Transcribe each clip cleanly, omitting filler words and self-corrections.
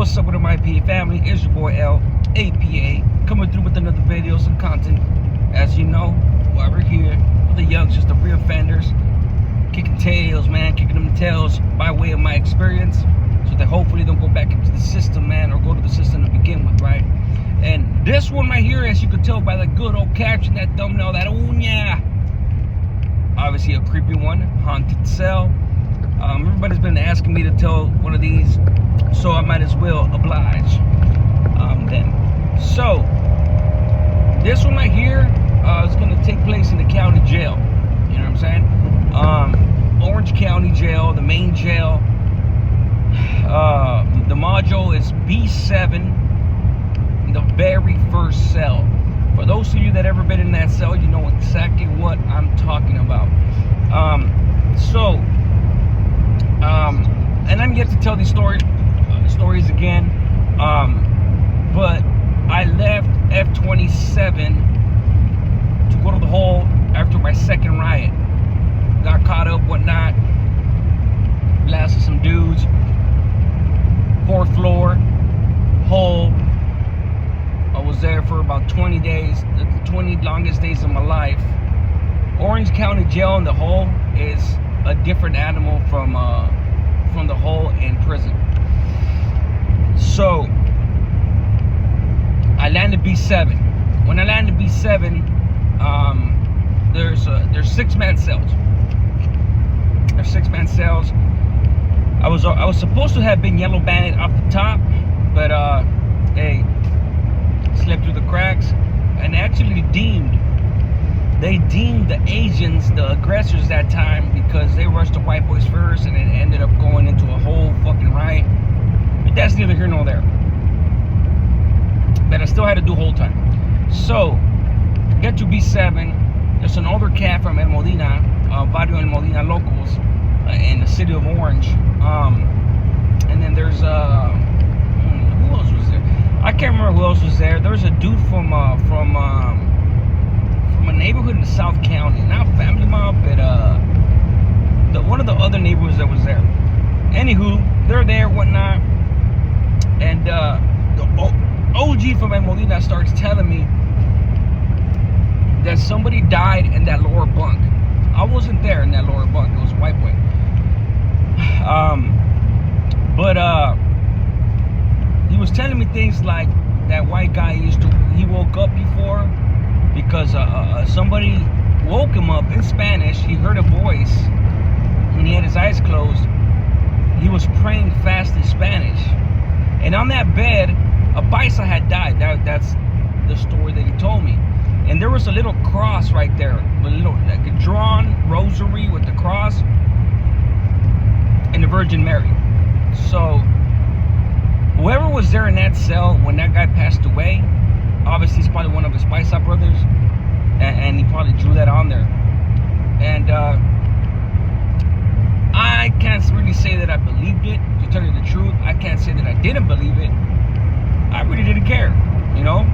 What's up with my APA family? It's your boy L, APA, coming through with another videos and content. As you know, while we're here for the youngsters, the reoffenders, kicking tails, man, kicking them tails by way of my experience, so that hopefully they don't go back into the system, man, or go to the system to begin with, right? And this one right here, as you can tell by the good old caption, that thumbnail, that uña, obviously a creepy one, haunted cell. Everybody's been asking me to tell one of these, so I might as well oblige them. So this one right here is going to take place in the county jail. You know what I'm saying? Orange County Jail, the main jail. The module is B7, the very first cell. For those of you that ever been in that cell, you know exactly what I'm talking about. And I'm yet to tell these stories again, but I left F-27 to go to the hole after my second riot. Got caught up, whatnot, blasted some dudes, 4th floor, hole. I was there for about 20 days, the 20 longest days of my life. Orange County Jail in the hole is a different animal from the hole in prison. So I landed B7. When I landed B7, there's 6-man cells. There's 6-man cells. I was supposed to have been yellow banded off the top, but hey, slipped through the cracks, and actually they deemed the Asians the aggressors that time because they rushed the white boys first, and it ended up going into a whole fucking riot. But that's neither here nor there. But I still had to do whole time. So get to B7. There's an older cat from El Modena, Barrio El Modena locals, in the city of Orange. And then there's who else was there? I can't remember who else was there. There was a dude from a neighborhood in the South County, not family mob, but one of the other neighborhoods that was there. Anywho, they're there, whatnot, and the OG from El Modena starts telling me that somebody died in that lower bunk. I wasn't there in that lower bunk. It was a white boy. But he was telling me things like that white guy he woke up before because somebody woke him up in Spanish. He heard a voice when he had his eyes closed. He was praying fast in Spanish, and on that bed a Paisa had died. That's the story that he told me. And there was a little cross right there, like a drawn rosary with the cross and the Virgin Mary. So whoever was there in that cell when that guy passed away, obviously he's probably one of his Paisa brothers, and he probably drew that on there. And I can't really say that I believed it. To tell you the truth, I can't say that I didn't believe it. I really didn't care, you know.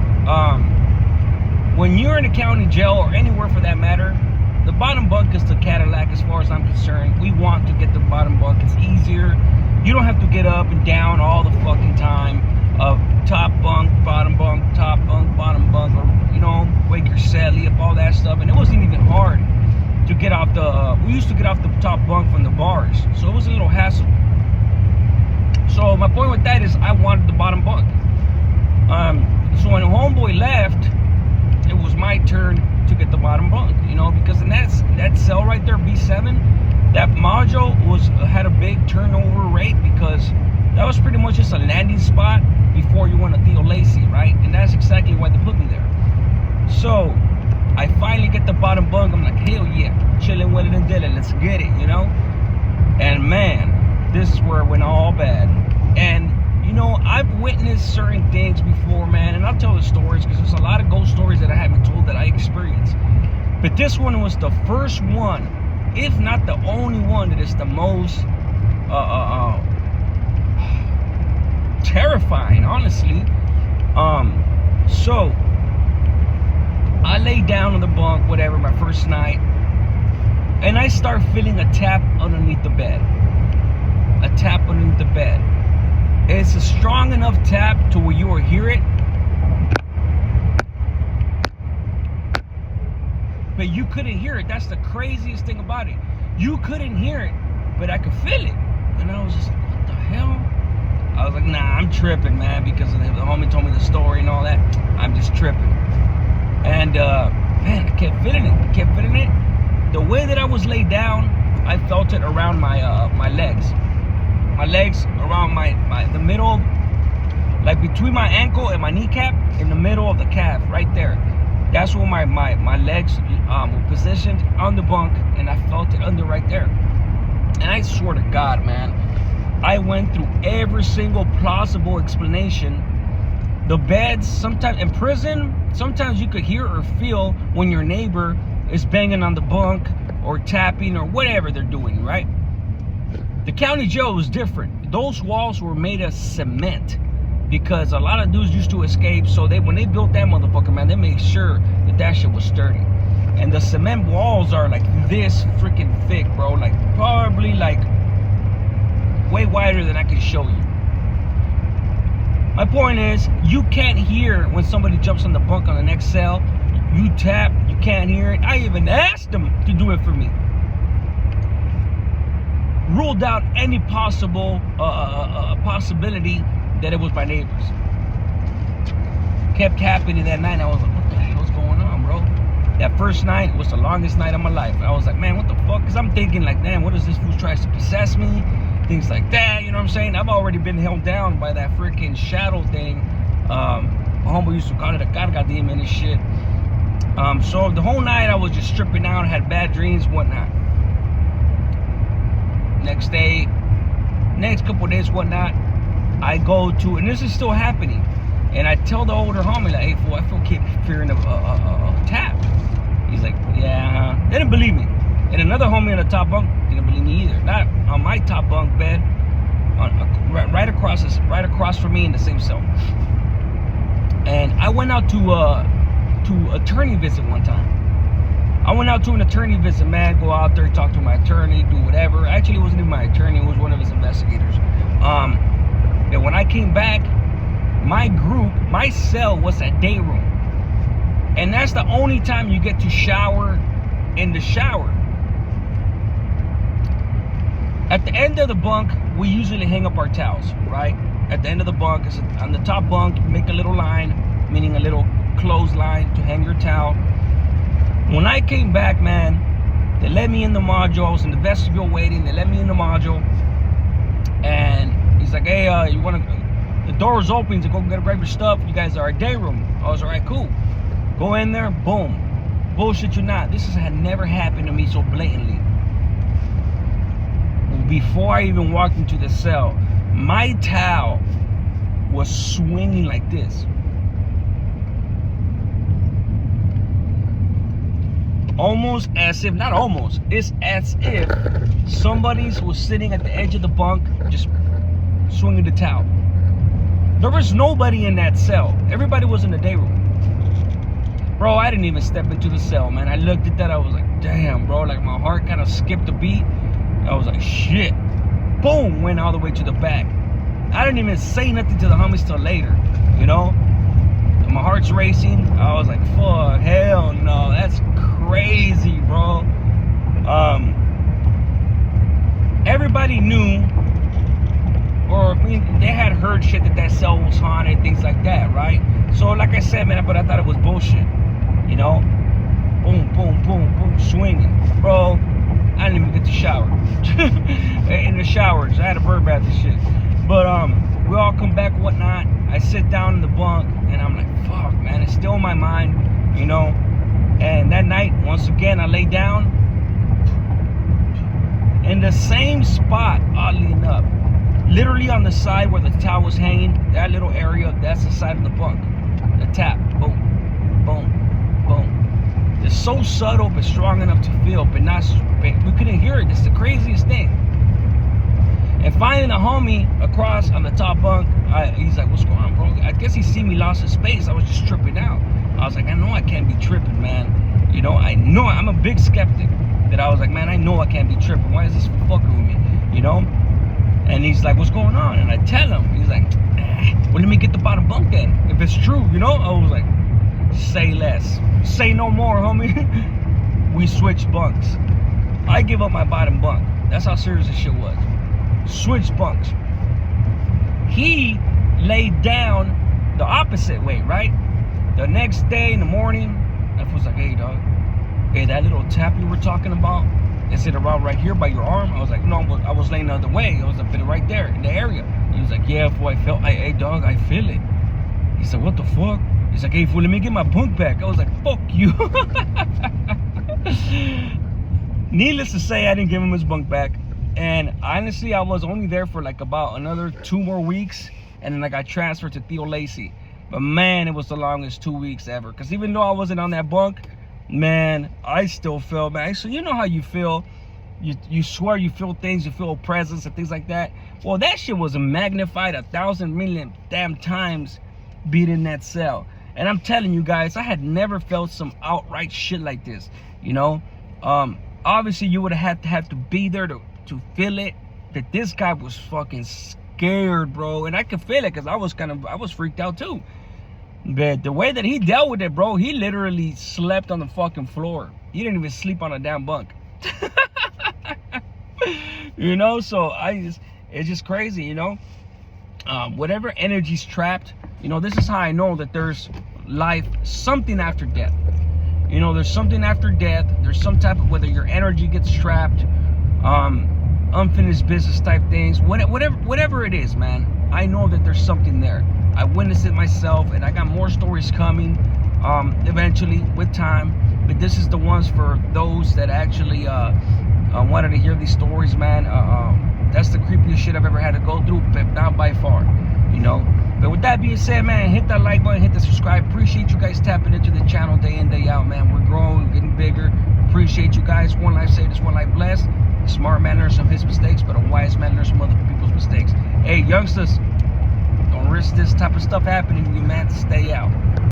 When you're in a county jail, or anywhere for that matter, the bottom bunk is the Cadillac as far as I'm concerned. We want to get the bottom bunk. It's easier. You don't have to get up and down all the fucking time of top bunk, bottom bunk, top bunk, bottom bunk, or, you know, wake your celly up, all that stuff. And it wasn't even hard to get off we used to get off the top bunk from the bars, so it was a little hassle. So my point with that is I wanted the bottom bunk. So when homeboy left, it was my turn to get the bottom bunk, you know, because in that cell right there, B7, that module had a big turnover rate because that was pretty much just a landing spot before you went to Theo Lacey, right? And that's exactly why they put me there. So I finally get the bottom bunk. I'm like, hell yeah, chilling, willing, and dealing, let's get it, you know. And man, this is where it went all bad. And you know, I've witnessed certain things before, man, and I'll tell the stories because there's a lot of ghost stories that I haven't told that I experienced. But this one was the first one, if not the only one, that is the most terrifying, honestly. So I lay down on the bunk, whatever, my first night, and I start feeling a tap underneath the bed. A tap underneath the bed. It's a strong enough tap to where you will hear it, but you couldn't hear it. That's the craziest thing about it. You couldn't hear it, but I could feel it. And I was just like, what the hell? I was like, nah, I'm tripping, man, because the homie told me the story and all that. I'm just tripping. And man, I kept feeling it. The way that I was laid down, I felt it around my legs. My legs around the middle, like between my ankle and my kneecap, in the middle of the calf, right there. That's where my legs were positioned on the bunk, and I felt it under right there. And I swear to God, man, I went through every single plausible explanation. The beds, sometimes in prison, sometimes you could hear or feel when your neighbor is banging on the bunk or tapping or whatever they're doing, right? The county jail was different. Those walls were made of cement because a lot of dudes used to escape. So when they built that motherfucker, man, they made sure that shit was sturdy. And the cement walls are like this freaking thick, bro. Like probably like way wider than I can show you. My point is, you can't hear when somebody jumps on the bunk on the next cell. You tap, you can't hear it. I even asked them to do it for me. Ruled out any possible possibility that it was my neighbors. Kept happening that night. I was like, what the hell's going on, bro? That first night was the longest night of my life. I was like, man, what the fuck? Because I'm thinking like, man, what is this fool tries to possess me? Things like that, you know what I'm saying? I've already been held down by that freaking shadow thing. My homeboy used to call it a carga demon and shit. So the whole night I was just stripping out, had bad dreams, whatnot. Next day, next couple of days, whatnot, I go to, and this is still happening, and I tell the older homie, like, hey, fool, I keep fearing a tap. He's like, yeah, they didn't believe me. And another homie on the top bunk didn't believe me either. Not on my top bunk bed, right across from me in the same cell. And I went out to attorney visit one time. I went out to an attorney visit, man. Go out there, talk to my attorney, do whatever. Actually, it wasn't even my attorney. It was one of his investigators. And when I came back, my cell was a day room. And that's the only time you get to shower in the shower. At the end of the bunk, we usually hang up our towels, right? At the end of the bunk, on the top bunk, you make a little line, meaning a little clothesline to hang your towel. When I came back, man, they let me in the module. I was in the vestibule waiting. They let me in the module. And he's like, hey, the door was open to go grab your stuff. You guys are a day room. I was all right, cool. Go in there, boom. Bullshit you not. This had never happened to me so blatantly. Before I even walked into the cell, my towel was swinging like this. Almost as if, not almost, it's as if somebody was sitting at the edge of the bunk just swinging the towel. There was nobody in that cell. Everybody was in the day room. Bro, I didn't even step into the cell, man. I looked at that, I was like, damn, bro. Like my heart kind of skipped a beat. I was like, shit. Boom, went all the way to the back. I didn't even say nothing to the homies till later, you know? And my heart's racing. I was like, fuck, hell no, that's crazy, bro. Everybody knew, or they had heard shit that cell was haunted, things like that, right? So like I said, man, but I thought it was bullshit, you know? Boom, boom, boom, boom, swinging. Bro, I didn't even get to shower. In the showers, I had a bird bath and shit. But we all come back, whatnot. I sit down in the bunk, and I'm like, fuck, man, it's still in my mind, you know? And that night, once again, I lay down in the same spot, oddly enough. Literally on the side where the towel was hanging, that little area, that's the side of the bunk. The tap, boom, boom, boom. It's so subtle but strong enough to feel, but we couldn't hear it. It's the craziest thing. And finding a homie across on the top bunk, he's like, what's going on, bro? I guess he seen me lost in space. I was just tripping out. I was like, I know I can't be tripping, man. You know, I know I'm a big skeptic. That I was like, man, I know I can't be tripping. Why is this fucking with me? You know? And he's like, what's going on? And I tell him. He's like, well, let me get the bottom bunk then. If it's true, you know? I was like, say less. Say no more, homie. We switched bunks. I give up my bottom bunk. That's how serious this shit was. Switched bunks. He laid down the opposite way, right? The next day in the morning, I was like, hey, dog. Hey, that little tap you were talking about, is it around right here by your arm? I was like, no, I was laying the other way. I was up right there in the area. He was like, yeah, fool, hey, dog, I feel it. He said, what the fuck? He's like, hey, fool, let me get my bunk back. I was like, fuck you. Needless to say, I didn't give him his bunk back. And honestly, I was only there for like about another 2 more weeks. And then I got transferred to Theo Lacey. But man, it was the longest 2 weeks ever. Because even though I wasn't on that bunk, man, I still felt, man. So you know how you feel. You swear you feel things, you feel presence and things like that. Well, that shit was magnified 1,000 million damn times being in that cell. And I'm telling you guys, I had never felt some outright shit like this, you know? Obviously, you would have to be there to feel it. That this guy was fucking scared, bro. And I could feel it because I was freaked out too. But the way that he dealt with it, bro, he literally slept on the fucking floor. He didn't even sleep on a damn bunk. You know, so it's just crazy, you know? Whatever energy's trapped, you know, this is how I know that there's life, something after death. You know, there's something after death. There's some type of, whether your energy gets trapped, unfinished business type things, whatever it is, man. I know that there's something there. I witnessed it myself, and I got more stories coming eventually with time. But this is the ones for those that actually wanted to hear these stories, man. That's the creepiest shit I've ever had to go through, but not by far, you know. But with that being said, man, hit that like button, hit the subscribe. Appreciate you guys tapping into the channel day in, day out, man. We're growing, we're getting bigger. Appreciate you guys. One life saved is one life blessed. A smart man learns from his mistakes, but a wise man learns from other people's mistakes. Hey, youngsters, don't risk this type of stuff happening to you, man. Stay out.